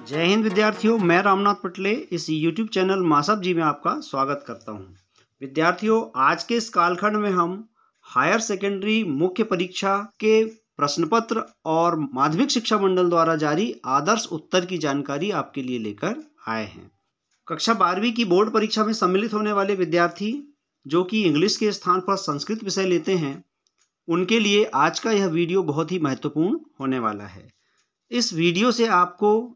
जय हिंद विद्यार्थियों, मैं रामनाथ पटले इस YouTube चैनल मासब जी में आपका स्वागत करता हूं। विद्यार्थियों, आज के इस कालखंड में हम हायर सेकेंडरी मुख्य परीक्षा के प्रश्न पत्र और माध्यमिक शिक्षा मंडल द्वारा जारी आदर्श उत्तर की जानकारी आपके लिए लेकर आए हैं। कक्षा 12वीं की बोर्ड परीक्षा में सम्मिलित होने वाले विद्यार्थी जो कि इंग्लिश के स्थान पर संस्कृत विषय लेते हैं, उनके लिए आज का यह वीडियो बहुत ही महत्वपूर्ण होने वाला है। इस वीडियो से आपको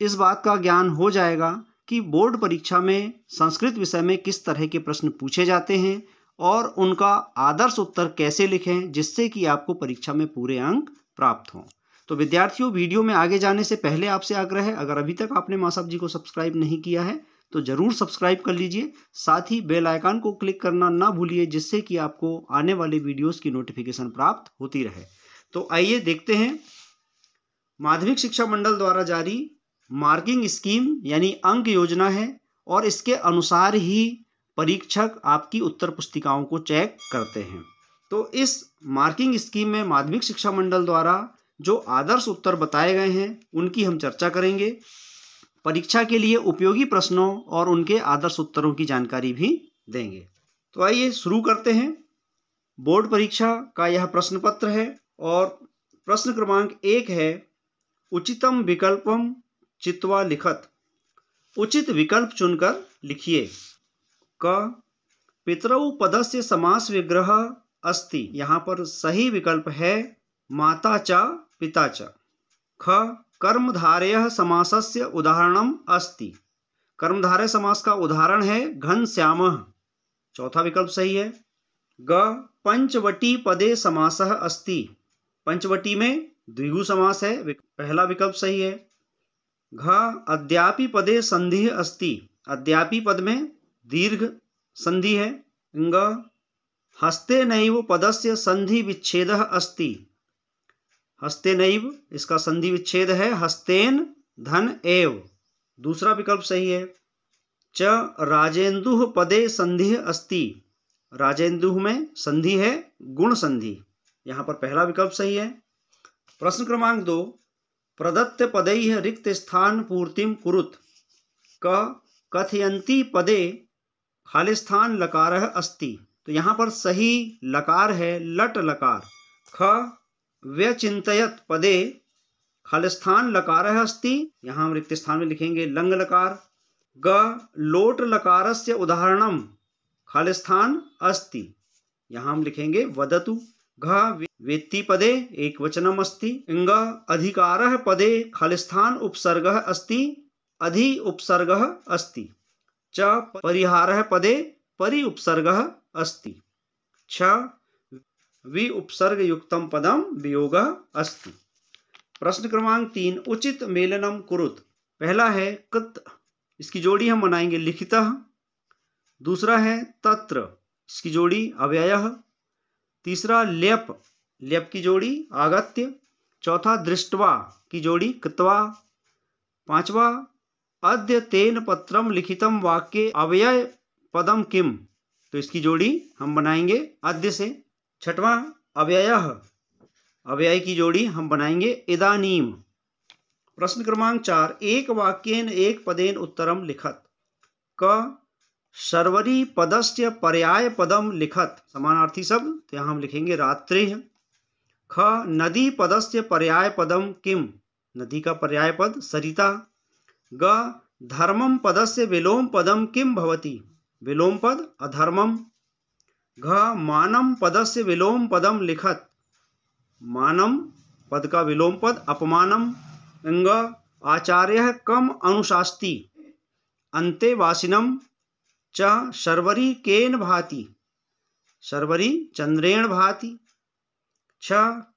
इस बात का ज्ञान हो जाएगा कि बोर्ड परीक्षा में संस्कृत विषय में किस तरह के प्रश्न पूछे जाते हैं और उनका आदर्श उत्तर कैसे लिखें, जिससे कि आपको परीक्षा में पूरे अंक प्राप्त हों। तो विद्यार्थियों, वीडियो में आगे जाने से पहले आपसे आग्रह है, अगर अभी तक आपने मासब जी को सब्सक्राइब नहीं किया है तो जरूर सब्सक्राइब कर लीजिए। साथ ही बेल आइकन को क्लिक करना ना भूलिए, जिससे कि आपको आने वाले वीडियोस की नोटिफिकेशन प्राप्त होती रहे। तो आइए देखते हैं, माध्यमिक शिक्षा मंडल द्वारा जारी मार्किंग स्कीम यानी अंक योजना है और इसके अनुसार ही परीक्षक आपकी उत्तर पुस्तिकाओं को चेक करते हैं। तो इस मार्किंग स्कीम में माध्यमिक शिक्षा मंडल द्वारा जो आदर्श उत्तर बताए गए हैं उनकी हम चर्चा करेंगे। परीक्षा के लिए उपयोगी प्रश्नों और उनके आदर्श उत्तरों की जानकारी भी देंगे। तो आइए शुरू करते हैं। बोर्ड परीक्षा का यह प्रश्न पत्र है और प्रश्न क्रमांक 1 है, उचितम विकल्पम चित्वा लिखत। उचित विकल्प चुनकर लिखिए। क पितरौ पदस्य समास विग्रह अस्ति। यहाँ पर सही विकल्प है माता च पिता च। ख कर्मधारयः समासस्य उदाहरणम अस्ति। कर्मधारय समास का उदाहरण है घनश्यामः। चौथा विकल्प सही है। ग पंचवटी पदे समासः अस्ति। पंचवटी में द्विगु समास है, पहला विकल्प सही है। घ अद्यापि पदे संधि अस्ति। अद्यापि पद में दीर्घ संधि है। ग हस्ते नैव पदस्य संधि विच्छेदः अस्ति। हस्ते नैव इसका संधि विच्छेद है हस्तेन धन एव, दूसरा विकल्प सही है। च राजेन्दुः पदे संधि अस्ति। राजेन्दुः में संधि है गुण संधि, यहाँ पर पहला विकल्प सही है। प्रश्न क्रमांक 2, प्रदत्त पदैः रिक्त स्थान पूर्तिम कुरुत। क कथयन्ति पदे खालिस्थान लकारः अस्ति। तो यहाँ पर सही लकार है लट लकार। ख व्यचिन्तयत पदे खालिस्थान लकारः अस्ति। यहाँ हम रिक्त स्थान में लिखेंगे लंग लकार। ग लोट लकारस्य उदाहरणम खालिस्थान अस्ति। यहाँ हम लिखेंगे वदतु। घ वेत्ति पदे एक वचनम अस्ति। इंग अधिकारः पदे खालिस्थान उपसर्गः अस्ति। अधि उपसर्गः अस्ति। च परिहारः पदे परि उपसर्गः अस्ति। छ वि उपसर्ग युक्तम पदम वियोगः अस्ति। प्रश्न क्रमांक 3, उचित मेलनम कुरुत। पहला है कृत, इसकी जोड़ी हम बनाएंगे लिखितः। दूसरा है तत्र, इसकी जोड़ी अव्ययः। तीसरा ल्यप, ल्यप की जोड़ी आगत्य। चौथा दृष्ट्वा की जोड़ी कृत्वा। पांचवा अद्य तेन पत्रम लिखितम वाक्ये अव्यय पदम किम। तो इसकी जोड़ी हम बनाएंगे अद्य से। छठवां अव्ययः, अव्यय की जोड़ी हम बनाएंगे इदानीम। प्रश्न क्रमांक 4, एक वाक्येन एक पदेन उत्तरम लिखत। क शर्वरी पदस्य पर्याय पदम लिखत। समानार्थी शब्द, तो यहाँ हम लिखेंगे रात्रिः। ख नदी पदस्य पर्याय पदम किम। नदी का पर्याय पद सरिता। ग धर्मम पदस्य विलोम पदम किम भवति। विलोम पद अधर्मम। घ मानम पदस्य विलोम पदम लिखत। मानम पद का विलोम पद अपमानम। इंग आचार्यः कम अनुशास्ति। अन्तेवासिनम। च शर्वरी केन भाति। शर्वरी चंद्रेण भाति। छ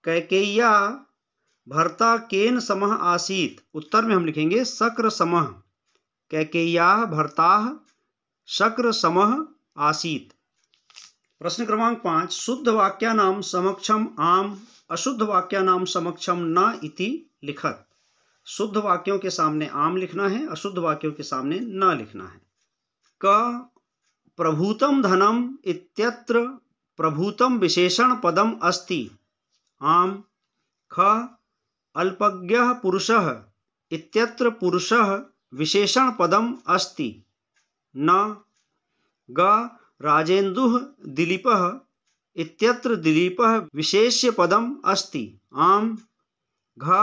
कैकेय्या भर्ता केन समः आसीत। उत्तर में हम लिखेंगे शक्र समः। कैकेय्या भर्ताः शक्र समः आसीत। प्रश्न क्रमांक 5, शुद्ध वाक्यानां समक्षम आम अशुद्ध वाक्यानां समक्षम न इति लिखत। शुद्ध वाक्यों के सामने आम लिखना है, अशुद्ध वाक्यों के सामने न लिखना है। क प्रभूतम धनम इत्यत्र प्रभूतम विशेषण पदम अस्ति। आम। ख अल्पज्ञः पुरुषः इत्यत्र पुरुषः विशेषण पदम अस्ति। न ग राजेन्दुः दिलीपः इत्यत्र दिलीपः विशेष्य पदम अस्ति। आम घ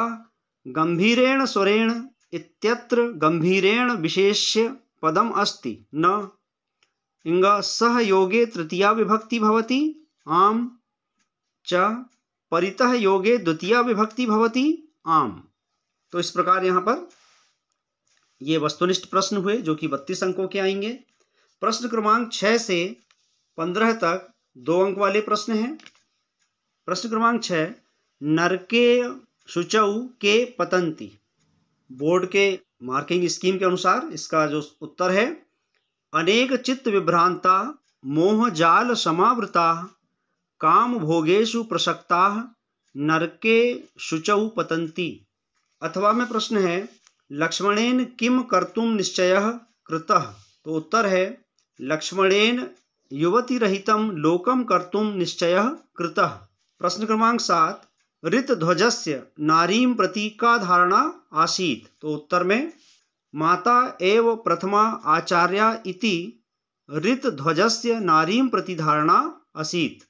गंभीरेण स्वरेण इत्यत्र गंभीरेण विशेष्य पदम अस्ति। न इंग सह योगे तृतीया विभक्ति भवति। आम च परितः योगे द्वितीया विभक्ति भवति। आम। तो इस प्रकार यहाँ पर ये वस्तुनिष्ठ प्रश्न हुए जो कि 32 अंकों के आएंगे। प्रश्न क्रमांक 6 से 15 तक 2 अंक वाले प्रश्न हैं। प्रश्न क्रमांक 6, नरके शुचौ के पतंती। बोर्ड के मार्किंग स्कीम के अनुसार इसका जो उत्तर है, अनेक चित्त विभ्रांता मोह जाल समावृता काम भोगेषु प्रसक्ता नरके शुचौ पतंती। अथवा में प्रश्न है, लक्ष्मणेन किम कर्तुम निश्चयः कृतः। तो उत्तर है, लक्ष्मणेन युवती रहितं लोकम कर्तुम निश्चयः कृतः। प्रश्न क्रमांक 7, ऋतध्वजस्य नारीं प्रति का धारणा आसीत्। तो उत्तर में माता एव प्रथमा आचार्या इति ऋतध्वजस्य नारीं प्रति धारणा आसीत्।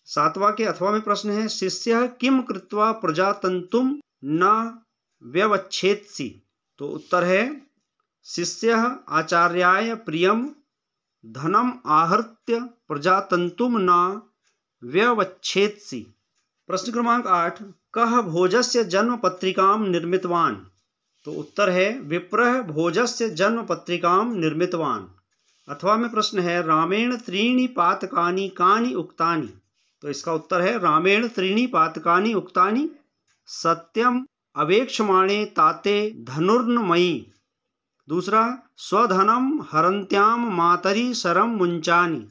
7वां के अथवा में प्रश्न है, शिष्यः किम कृत्वा प्रजातन्तुं न व्यवच्छेत्सि। तो उत्तर है, शिष्यः आचार्याय प्रियं धनम आहृत्य प्रजातन्तुं न व्यवच्छेत्सि। प्रश्न क्रमांक 8, कः भोजस्य जन्म पत्रिकां निर्मितवान्। तो उत्तर है, विप्रः भोजस्य जन्म पत्रिकां निर्मितवान्। अथवा में प्रश्न है, रामेण त्रीणि पातकानि कानि उक्तानि। तो इसका उत्तर है, रामेण त्रीणि पातकानि उक्तानि सत्यम अवेक्षमाणे ताते धनुर्नमयी। दूसरा, स्वधनम हरन्त्याम मातरी शरम मुंचानि।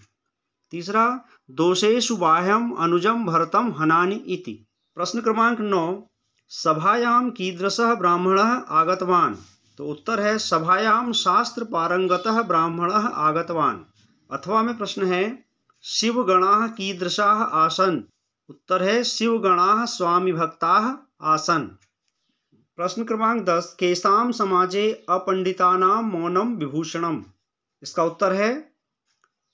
तीसरा, दोषेषु बाह्यम अनुजम भरतम हनानि इति। प्रश्न क्रमांक 9, सभायां कीदृशः ब्राह्मणः आगतवान्। तो उत्तर है, सभायां शास्त्र पारंगतः ब्राह्मणः आगतवान्। अथवा में प्रश्न है, शिवगणाः कीदृशाः आसन्। उत्तर है, शिवगणाः स्वामी भक्ताः आसन्। प्रश्न क्रमांक 10, केषां समाजे अपंडितानां मौनम विभूषणम। इसका उत्तर है,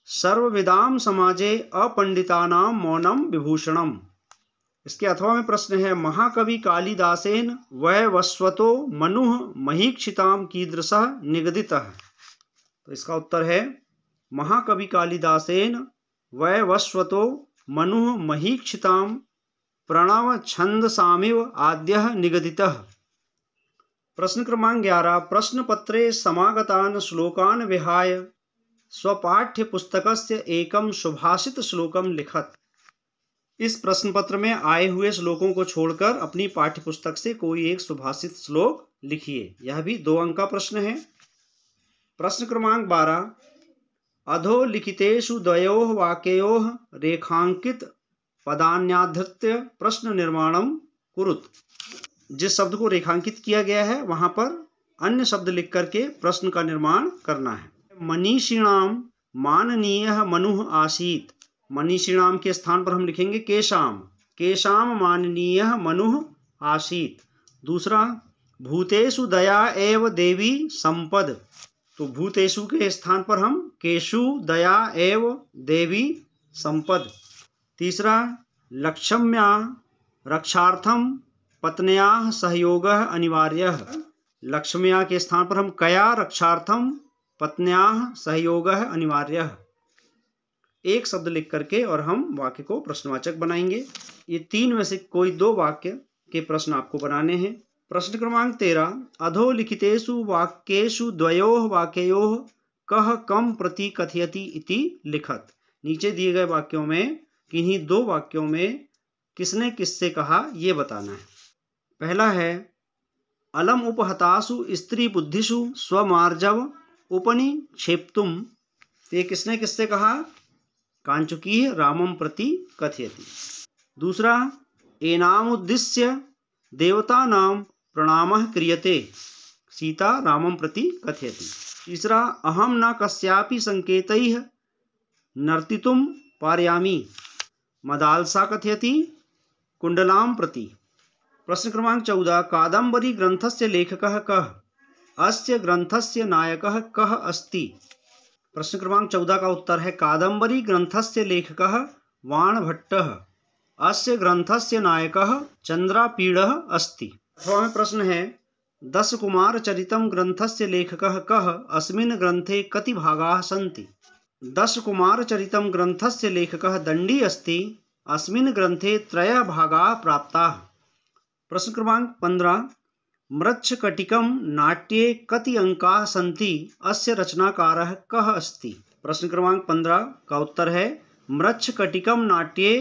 सर्वविदां समाजे अपंडितानां मौनम विभूषणम। इसके अथवा में प्रश्न है, महाकवि कालिदासेन वैवस्वतो मनुः महीक्षितां कीदृशः निगदितः। तो इसका उत्तर है, महाकवि कालिदासेन वैवस्वतो मनुः महीक्षितां प्रणव छंदसामिव आद्यः निगदितः। प्रश्न क्रमांक 11, प्रश्न पत्रे समागतान् श्लोकान् विहाय स्वपाठ्य पुस्तकस्य एकं सुभाषित श्लोकम लिखत। इस प्रश्न पत्र में आए हुए श्लोकों को छोड़कर अपनी पाठ्य पुस्तक से कोई एक सुभाषित श्लोक लिखिए। यह भी 2 अंक का प्रश्न है। प्रश्न क्रमांक 12, अधो लिखितेषु द्वयोः वाक्ययोः रेखांकित पदान्याधृत्य प्रश्न निर्माणम कुरुत। जिस शब्द को रेखांकित किया गया है वहां पर अन्य शब्द लिख करके प्रश्न का निर्माण करना है। मनीषिणाम माननीयः मनुः आसीत्। मनीषिणाम के स्थान पर हम लिखेंगे केशाम। केशाम माननीयः मनुः आसीत्। दूसरा, भूतेषु दया एव देवी संपद। तो भूतेषु के स्थान पर हम केषु दया एव देवी संपद। तीसरा, लक्ष्म्या रक्षार्थम पत्न्याः सहयोगः अनिवार्यः। लक्ष्म्या के स्थान पर हम कया रक्षार्थम पत्न्याः सहयोगः अनिवार्यः। एक शब्द लिख करके और हम वाक्य को प्रश्नवाचक बनाएंगे। ये 3 में से कोई 2 वाक्य के प्रश्न आपको बनाने हैं। प्रश्न क्रमांक 13, अधो लिखितेषु वाक्येषु द्वयोः वाक्ययोः कः कम प्रति कथयति इति लिखत। नीचे दिए गए वाक्यों में किन्हीं 2 वाक्यों में किसने किससे कहा ये बताना है। पहला है, अलम उपहतासु स्त्री बुद्धिषु स्वमार्जव उपनिक्षेप्तुम। ये किसने किससे कहा? कांचुकी रामम प्रति कथयति। दूसरा, एनामुद्दिश्य देवतानां प्रणामः क्रियते। सीता रामम प्रति कथयति। तीसरा, अहम न कस्यापि संकेतैः नर्तितुं पारयामि। मदालसा कथयति कुंडलां प्रति। प्रश्न क्रमांक 14 कादम्बरी ग्रंथस्य लेखकः कः? अस्य ग्रंथस्य नायकः कः अस्ति? प्रश्न क्रमांक 14 का उत्तर है कादम्बरी ग्रंथस्य लेखकः वाणभट्टः। अस्य ग्रंथस्य नायकः चंद्रापीडः अस्ति। अथवा में प्रश्न है दशकुमारचरितं ग्रंथस्य लेखकः कः? अस्मिन् ग्रन्थे कति भागाः सन्ति? दशकुमारचरितं ग्रन्थस्य लेखकः दण्डी अस्ति। अस्मिन् ग्रन्थे त्रयः भागाः प्राप्ताः। प्रश्न क्रमांक 15 मृच्छकटिकं नाट्ये कति अंकाः सन्ति? अस्य रचनाकारः कः अस्ति? प्रश्न क्रमांक 15 का उत्तर है मृच्छकटिकं नाट्ये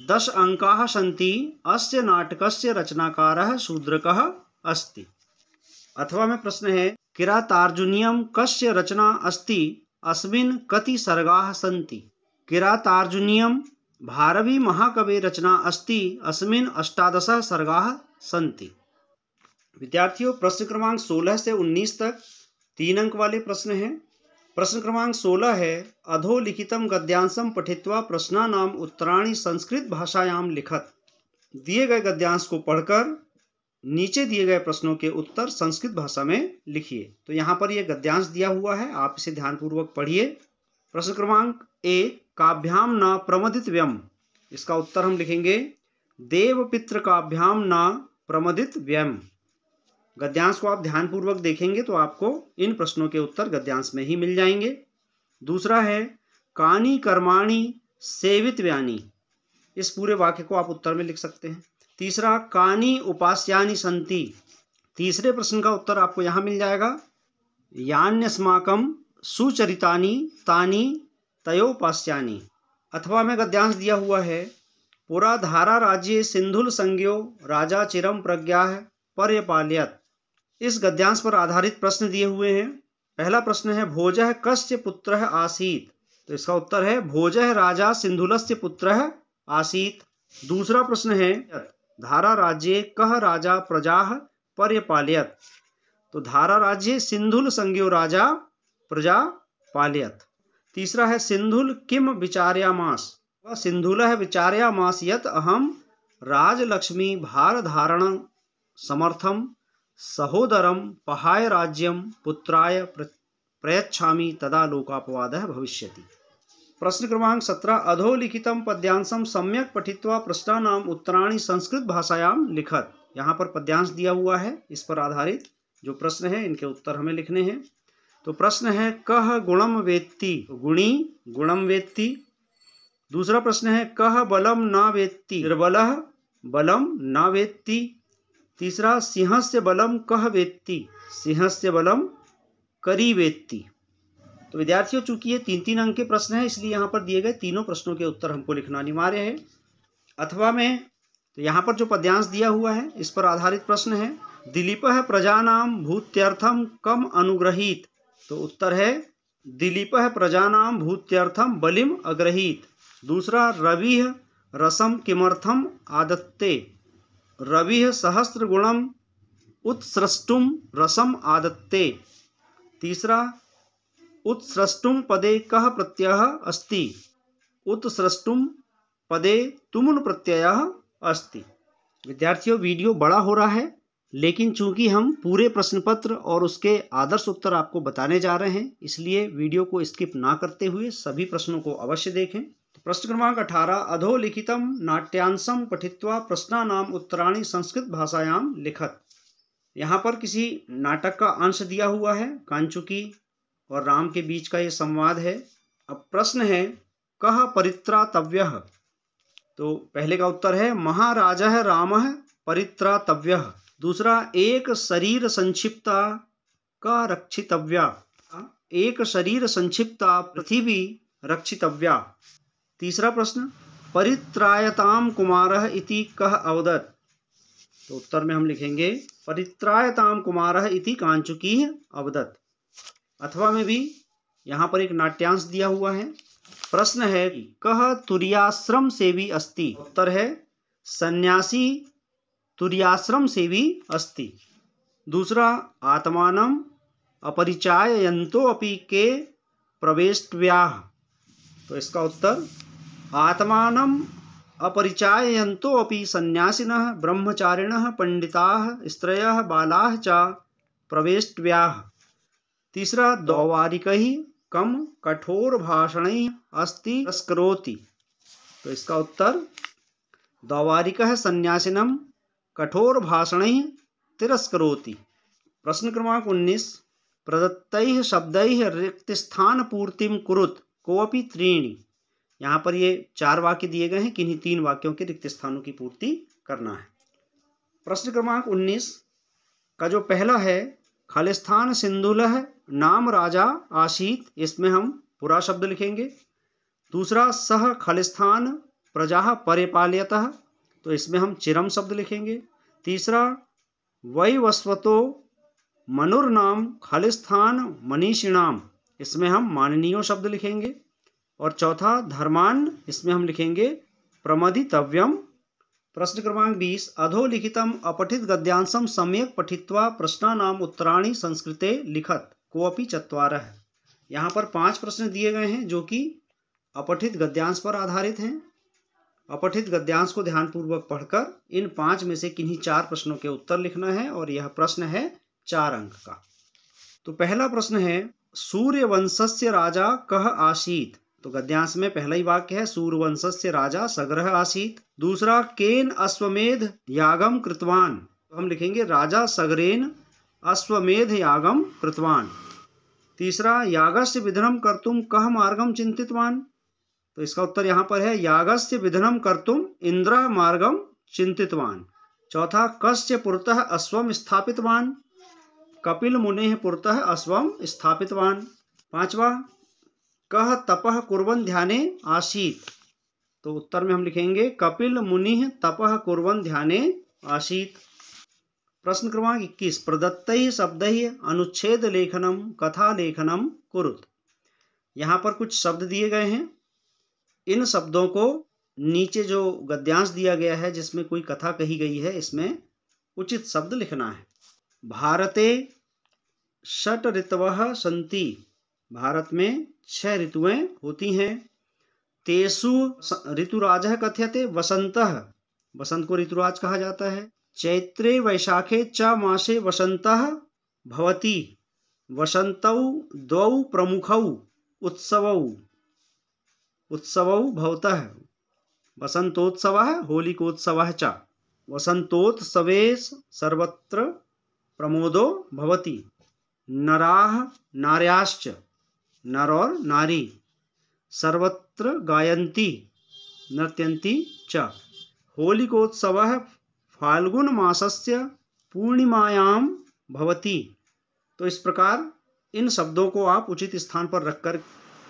10 अंकाः सन्ति। अस्य नाटकस्य रचनाकारः शूद्रकः अस्ति। अथवा में प्रश्न है किरातार्जुनीयं कस्य रचना अस्ति? अस्मिन् कति सर्गाः सन्ति? किरातार्जुनीयं भारवी महाकवि रचना अस्ति। अस्मिन् 18 सर्गाः सन्ति। विद्यार्थियों प्रश्न क्रमांक 16 से 19 तक 3 अंक वाले प्रश्न हैं। प्रश्न क्रमांक 16 है अधोलिखितं गद्यांशं पठित्वा प्रश्नानाम् उत्तराणि संस्कृत भाषायां लिखत। दिए गए गद्यांश को पढ़कर नीचे दिए गए प्रश्नों के उत्तर संस्कृत भाषा में लिखिए। तो यहाँ पर यह गद्यांश दिया हुआ है, आप इसे ध्यानपूर्वक पढ़िए। प्रश्न क्रमांक 1 काभ्याम न प्रमदितव्यम्। इसका उत्तर हम लिखेंगे देवपितृ काभ्याम न प्रमदितव्यम्। गद्यांश को आप ध्यानपूर्वक देखेंगे तो आपको इन प्रश्नों के उत्तर गद्यांश में ही मिल जाएंगे। दूसरा है कानि कर्माणि सेवितव्यानि। इस पूरे वाक्य को आप उत्तर में लिख सकते हैं। तीसरा कानि उपास्यानि सन्ति। तीसरे प्रश्न का उत्तर आपको यहाँ मिल जाएगा यान्यस्माकं सुचरितानि तानि तयोपास्यानि। अथवा में गद्यांश दिया हुआ है पुरा धारा राज्ये सिंधुल संज्ञो राजा चिरम प्रज्ञाः पर्यपालयत्। इस गद्यांश पर आधारित प्रश्न दिए हुए हैं। पहला प्रश्न है भोजः कस्य पुत्रः आसीत्? तो इसका उत्तर है भोजः राजा सिंधुलस्य पुत्रः आसीत्। दूसरा प्रश्न है धारा राज्ये कः राजा प्रजाः पर्यपालयत्? तो धारा राज्ये सिंधुल संज्ञो राजा प्रजा पालयत्। तीसरा है सिंधुल किम विचार्यामास? सिंधुलः विचार्यामास यत् अहम राजलक्ष्मी भारधारण समर्थम सहोदरम पहाय राज्यम पुत्राय प्रयच्छामि तदा लोकापवादः भविष्यति। प्रश्न क्रमांक 17 अधोलिखितं पद्यांशं सम्यक् पठित्वा प्रश्नानाम् उत्तराणि संस्कृत भाषायां लिखत। यहाँ पर पद्यांश दिया हुआ है, इस पर आधारित जो प्रश्न है इनके उत्तर हमें लिखने हैं। तो प्रश्न है कः गुणम वेत्ति? गुणी गुणम वेत्ति। दूसरा प्रश्न है कः बलम न वेत्ति? निर्बलः बलम न वेत्ति। तीसरा सिंहस्य बलम कः वेत्ति? सिंहस्य बलम करी वेत्ति। तो विद्यार्थियों चूंकि ये 3-3 अंक के प्रश्न हैं इसलिए यहाँ पर दिए गए तीनों प्रश्नों के उत्तर हमको लिखना अनिवार्य है। अथवा में तो यहाँ पर जो पद्यांश दिया हुआ है इस पर आधारित प्रश्न है दिलीपः प्रजानां भूत्यर्थम कम अनुग्रहीत। तो उत्तर है दिलीपः प्रजानां भूत्यर्थम बलिम अग्रहीत। दूसरा रविः रसम किमर्थम आदत्ते? रविः सहस्त्र गुणम उत्सृष्टुम रसम आदत्ते। तीसरा उत्सृष्टुम पदे कः प्रत्ययः अस्ति? उत्सृष्टुम पदे तुमुन प्रत्ययः अस्ति। विद्यार्थियों वीडियो बड़ा हो रहा है लेकिन चूंकि हम पूरे प्रश्न पत्र और उसके आदर्श उत्तर आपको बताने जा रहे हैं इसलिए वीडियो को स्किप ना करते हुए सभी प्रश्नों को अवश्य देखें। तो प्रश्न क्रमांक 18 अधोलिखितं नाट्यांशं पठित्वा प्रश्नानाम् उत्तराणि संस्कृत भाषायां लिखत। यहाँ पर किसी नाटक का अंश दिया हुआ है, कांचुकी और राम के बीच का ये संवाद है। अब प्रश्न है कः परित्रातव्यः? तो पहले का उत्तर है महाराजः रामः परित्रातव्यः। दूसरा एक शरीर संक्षिप्ता का रक्षितव्या। एक शरीर संक्षिप्ता पृथ्वी रक्षितव्या। तीसरा प्रश्न परित्रायतां कुमारः इति कः अवदत्? तो उत्तर में हम लिखेंगे परित्रायतां कुमारः इति कांचुकीः अवदत्। अथवा में भी यहाँ पर एक नाट्यांश दिया हुआ है। प्रश्न है कः तुर्याश्रम सेवी अस्ति? उत्तर है सन्यासी तुर्याश्रम सेवी अस्ति। दूसरा आत्मानं अपरिचाययन्तो अपि के प्रवेष्ट्व्याः। तो इसका उत्तर आत्मानं अपरिचायन्तोऽपि सन्न्यासिनः ब्रह्मचारिणः पंडिताः स्त्रयः बालाः च प्रवेष्ट्व्याः। तीसरा, दौवारिकैः कम कठोर भाषणैः अस्ति तिरस्करोति। तो इसका उत्तर दौवारिकः सन्यासिनं कठोर भाषणैः तिरस्करोति। प्रश्न क्रमांक 19, प्रदत्तैः शब्दैः रिक्तस्थान पूर्तिं कुरुत कोऽपि त्रीणि। यहाँ पर ये 4 वाक्य दिए गए हैं, किन्हीं 3 वाक्यों के रिक्त स्थानों की पूर्ति करना है। प्रश्न क्रमांक 19 का जो पहला है, खलिस्थान सिंधुलः नाम राजा आसीत, इसमें हम पुरा शब्द लिखेंगे। दूसरा, सह खलिस्थान प्रजा परिपालयतः, तो इसमें हम चिरम शब्द लिखेंगे। तीसरा, वैवस्वतो मनुर्नाम खलिस्थान मनीषिणाम, इसमें हम माननीय शब्द लिखेंगे। और चौथा, धर्मान, इसमें हम लिखेंगे प्रमदितव्यम। प्रश्न क्रमांक 20, अधोलिखितम अपठित गद्यांशम सम्यक पठित्वा प्रश्नानाम उत्तराणि संस्कृते लिखत कोऽपि चत्वारः। यहाँ पर 5 प्रश्न दिए गए हैं जो कि अपठित गद्यांश पर आधारित हैं। अपठित गद्यांश को ध्यानपूर्वक पढ़कर इन 5 में से किन्हीं 4 प्रश्नों के उत्तर लिखना है और यह प्रश्न है 4 अंक का। तो पहला प्रश्न है, सूर्यवंशस्य राजा कः आसीत्। तो गद्यांश में पहला ही वाक्य है, सूर्यवंशस्य राजा सग्रह आसीत्। दूसरा, केन अश्वमेध यागम कृतवान, तो हम लिखेंगे राजा सगरेन अश्वमेध यागम कृतवान। तीसरा, यागस्य विधनम कर्तुम कः मार्गम चिंतितवान, तो इसका उत्तर यहाँ पर है यागस्य विधनम कर्तुम इंद्र मार्गम चिंतितवान। चौथा, कस्य पुरतः अश्वम स्थापितवान, कपिल मुनेः पुरतः अश्वम स्थापितवान। पांचवा, कः तपः कुर्वन् ध्याने आसीत्, तो उत्तर में हम लिखेंगे कपिल मुनिः तपः कुर्वन् ध्याने आसीत्। प्रश्न क्रमांक 21, प्रदत्तैः शब्दैः अनुच्छेद लेखनम कथा लेखनम कुरुत। यहाँ पर कुछ शब्द दिए गए हैं, इन शब्दों को नीचे जो गद्यांश दिया गया है जिसमें कोई कथा कही गई है, इसमें उचित शब्द लिखना है। भारते षट ऋतवः सन्ति, भारत में 6 ऋतुएं होती हैं। तेषु ऋतुराजः कथ्यते वसंतः, वसंत को ऋतुराज कहा जाता है। चैत्रे वैशाखे च मासे वसंतः भवति, वसंतौ द्वौ प्रमुखौ उत्सवौ भवतः, वसंतोत्सवः होलिकोत्सवः च। वसंतोत्सवे सर्वत्र प्रमोदो भवति। नराः नार्याश्च, नर और नारी सर्वत्र गायन्ति नृत्यन्ति च। होलिकोत्सवः फाल्गुन मासस्य पूर्णिमायां भवति। तो इस प्रकार इन शब्दों को आप उचित स्थान पर रखकर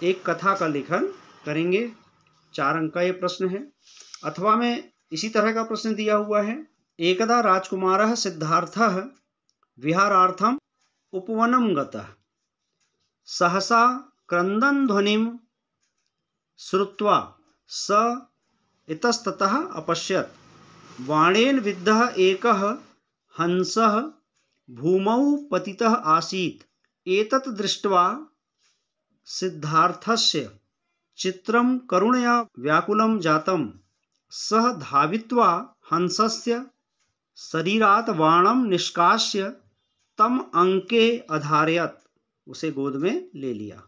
एक कथा का लेखन करेंगे। 4 अंक का ये प्रश्न है। अथवा में इसी तरह का प्रश्न दिया हुआ है, एकदा राजकुमारः सिद्धार्थः विहारार्थम उपवनं गतः, सहसा क्रन्दन् ध्वनिं श्रुत्वा स इतस्ततः अपश्यत्, बाणेन विद्धः एकः हंसः भूमौ पतितः आसीत्। एतत् दृष्ट्वा सिद्धार्थस्य चित्रं करुणया व्याकुलं जातं। सः धावित्वा हंसस्य शरीरात् बाणं निष्कास्य तम अंके अधारयत्, उसे गोद में ले लिया।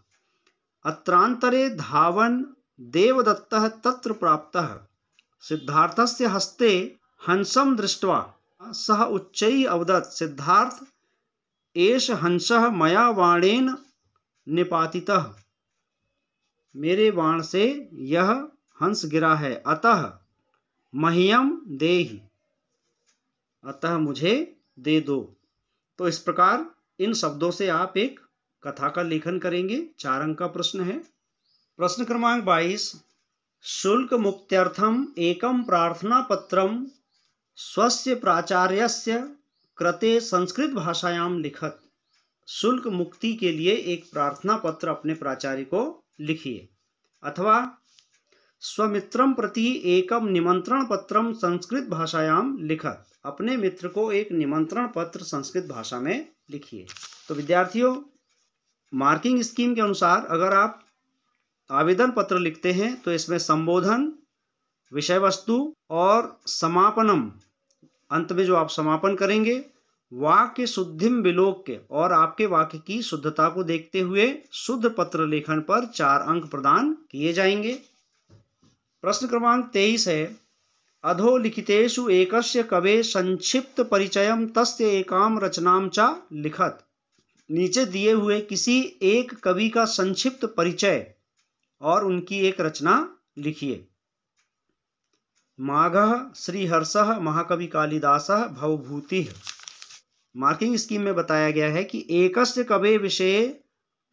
अत्रांतरे धावन देवदत्तः तत्र प्राप्तः, सिद्धार्थस्य हस्ते हंसं दृष्ट्वा सः उच्चैः अवदत्, सिद्धार्थ एष हंसः मया बाणेन निपातितः, मेरे बाण से यह हंस गिरा है, अतः मह्यम देहि, अतः मुझे दे दो। तो इस प्रकार इन शब्दों से आप एक कथा का लेखन करेंगे। 4 अंक का प्रश्न है। प्रश्न क्रमांक 22, शुल्क मुक्त्यर्थम एकम प्रार्थना पत्रम स्वस्य प्राचार्यस्य कृते संस्कृत भाषायां लिखत। शुल्क मुक्ति के लिए एक प्रार्थना पत्र अपने प्राचार्य को लिखिए। अथवा स्वमित्रम प्रति एकम निमंत्रण पत्रम संस्कृत भाषायां लिखत, अपने मित्र को एक निमंत्रण पत्र संस्कृत भाषा में लिखिए। तो विद्यार्थियों, मार्किंग स्कीम के अनुसार अगर आप आवेदन पत्र लिखते हैं तो इसमें संबोधन विषय वस्तु और समापनम, अंत में जो आप समापन करेंगे, वाक्य शुद्धिम विलोक्य, और आपके वाक्य की शुद्धता को देखते हुए शुद्ध पत्र लेखन पर 4 अंक प्रदान किए जाएंगे। प्रश्न क्रमांक 23 है, अधोलिखितेषु एकस्य कवेः संक्षिप्त परिचयम तस्य एकाम रचनाम च लिखत। नीचे दिए हुए किसी एक कवि का संक्षिप्त परिचय और उनकी एक रचना लिखिए। माघः श्रीहर्षः महाकवि कालिदासः भवभूतिः। मार्किंग स्कीम में बताया गया है कि एकस्य कवेः विषये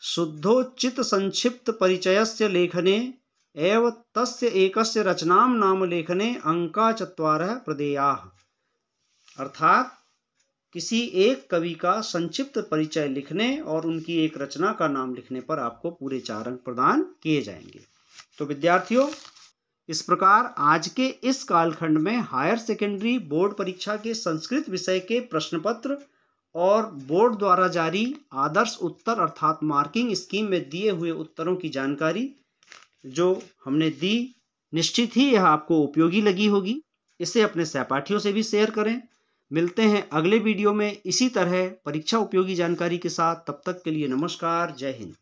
शुद्धोचित संक्षिप्त परिचयस्य लेखने एव तस्य एकस्य रचनां नाम लेखने अंका 4 प्रदेयाः। अर्थात किसी एक कवि का संक्षिप्त परिचय लिखने और उनकी एक रचना का नाम लिखने पर आपको पूरे 4 अंक प्रदान किए जाएंगे। तो विद्यार्थियों, इस प्रकार आज के इस कालखंड में हायर सेकेंडरी बोर्ड परीक्षा के संस्कृत विषय के प्रश्न पत्र और बोर्ड द्वारा जारी आदर्श उत्तर अर्थात मार्किंग स्कीम में दिए हुए उत्तरों की जानकारी जो हमने दी, निश्चित ही यह आपको उपयोगी लगी होगी। इसे अपने सहपाठियों से भी शेयर करें। मिलते हैं अगले वीडियो में इसी तरह परीक्षा उपयोगी जानकारी के साथ। तब तक के लिए नमस्कार, जय हिंद।